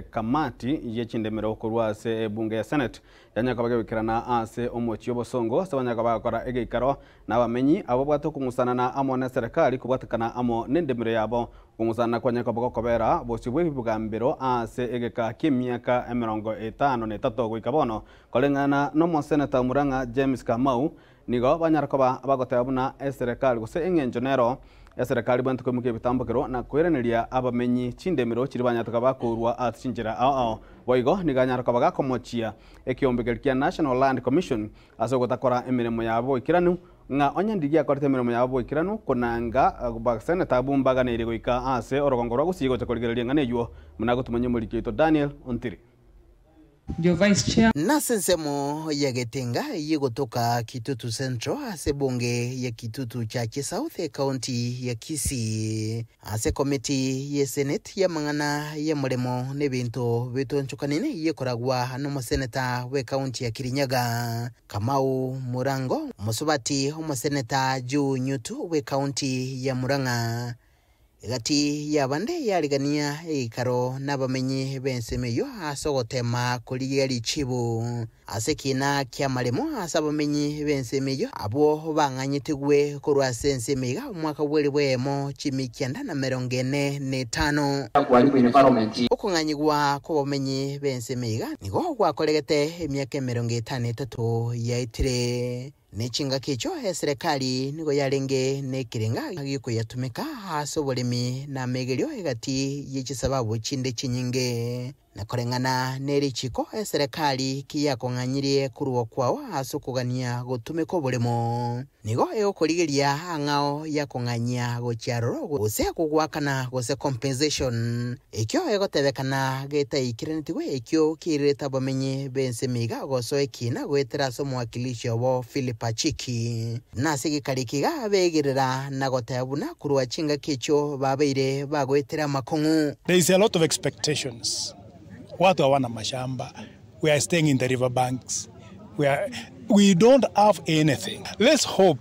Kamati yechindemero kurwa ase bunge ya Senate yanyakabaga bikirana ase omochi obosongo sabanyakabaga kora egeikaro n'abamenyi abo bwatokungusana na amo na serikali kubwatakana amo n'endemero yabo kungusana kwanyakabaga kobera bosibwe bugambiro ase egeka kimyaka 53 goikabono kolengana no Senator Murang'a James Kamau nigo banyarakoba abagoteba buna serikali gose engenjonero ya serikali bantu kumuke bitambukiro na kwereneria abamenyi chindemiro chiri banyataka bakurwa atchinjira ao boigo niganyara kabaga komochia ekiombegerikia National Land Commission asogotakora emiremo yabo ikiranu nga onyandigia akorete emiremo yabo ikiranu kunanga Senator Bumbaga ne irigoika ase orogongorwa gusigo chakorigereria nganeyo munagotumanye muri kito Daniel Ontiri. Your Vice Chair. Nasensemo ya Getenga yegotoka Kitutu Central ase bunge ya Kitutu cha South County ya Kisii ase komiti ya Senate ya mangana ya muremo n'ebintu bitonchukanine yekoragwa no Senator we county ya Kirinyaga Kamau Murango musubati homo Senator Juu Nyutu we county ya Murang'a gati yabande yaligania ikaro n'abamenyi bensemeyo asogotema kuligeri chibu asekina kya malemo asabamenyi bensemeyo abo banganyitigwe kurwa sensemiga umwaka bwelibwemo chimikyanda na 45 okunganyigwa ko bamenyi bensemiga nigo gwakolegete emyaka 53 yaitire Nechinga kicho serikali nigo yarenge nekirenga giko yatumika hasobolemi na megelio egati yechisababu chinde chinyinge nakorengana neri chiko serikali kiyakonganyire kuruwa kwao asokugania gutumiko bolemo nigo ekoligeria angao yakonganya gochiaroro gose kugwakana gose compensation ekyo egotebekana geta ikirenetiwe ekyo kireta bamenye bensemiga goso ekina gwetera so mwakilishi obo Philip Achiki nasigikarikiga begerera nagotebuna kuruwa chinga kicho babeire bagwetera makongu. There is a lot of expectations. Watu hawana mashamba. We are staying in the river banks. We don't have anything. Let's hope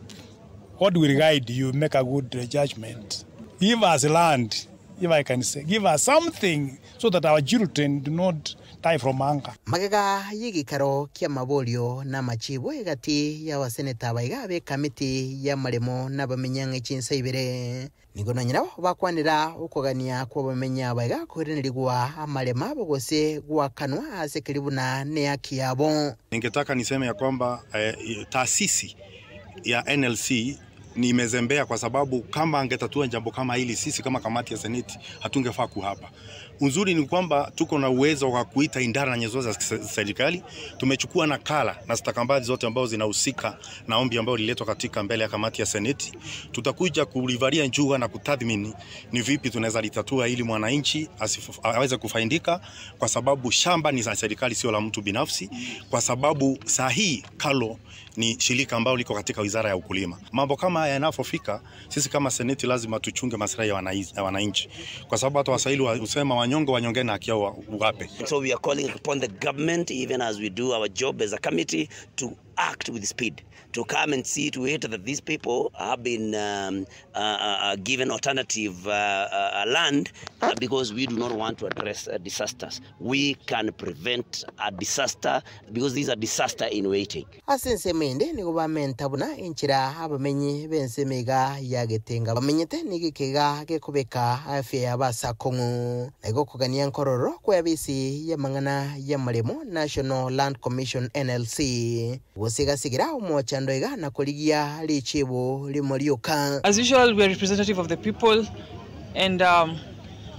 what will guide you make a good judgment. Give us land, if I can say. Give us something so that our children do not die from hunger. Magaga yigikaro kya mabolio na machibo egati ya waseneta baigabe kamiti ya maremo n'abamenyanga ichinsa ibere nigono nyiraho bakwanira ukogania kwa bamenya baiga kurenirigwa amarema bogose gwakanwa asekiribuna ne yakiyabo. Ningetaka niseme ya kwamba taasisi ya NLC ni imezembea kwa sababu kama angetatua jambo kama hili sisi kama kamati ya Seneti hatungefaa kuhapa. Uzuri ni kwamba tuko na uwezo wa kuita idara na nyenzo za serikali. Tumechukua nakala na stakabadhi zote ambazo zinahusika na ombi ambalo liletwa katika mbele ya kamati ya Seneti. Tutakuja kulivalia njuga na kutathmini ni vipi tunaweza litatua ili mwananchi aweze kufaidika, kwa sababu shamba ni za serikali sio la mtu binafsi, kwa sababu sahihi kalo ni shirika ambalo liko katika wizara ya ukulima. Mambo kama haya yanapofika, sisi kama Seneti lazima tuchunge maslahi ya wananchi, kwa sababu hata Waswahili husema wanyonge wanyonge na haki yao wape. So we are calling upon the government, even as we do our job as a committee, to act with speed, to come and see to it that these people have been given alternative land, because we do not want to address disasters. We can prevent a disaster because these are disaster in waiting. Asense mende ni gobamenta buna inchira abamenyi bensemega yagetenga bamenyete nigikega gekobeka afya yabasa kongo ego kugania nkororo kwabisi ya mangana ya maremo National Land Commission NLC wosiga umochando iga na koligia lichibo limorioka. As usual, we are representative of the people, and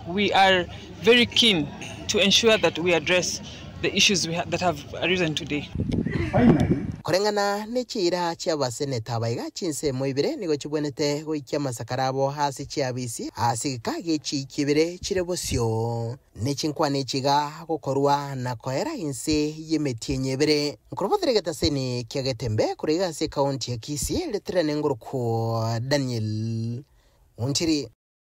we are very keen to ensure that we address the issues that have arisen today. Korengana nechira chaba seneta baiga chinse moibire nigo chibwenete goikia masakarabo hasi chiabisi hasi kage chikibire chirebosio nechinkwa nechiga gokorwa na koera inse yemetinyebere nkorobotregeta seni kyagetembe kurega se county ya Kisii letrene ngurko Daniel Ontiri.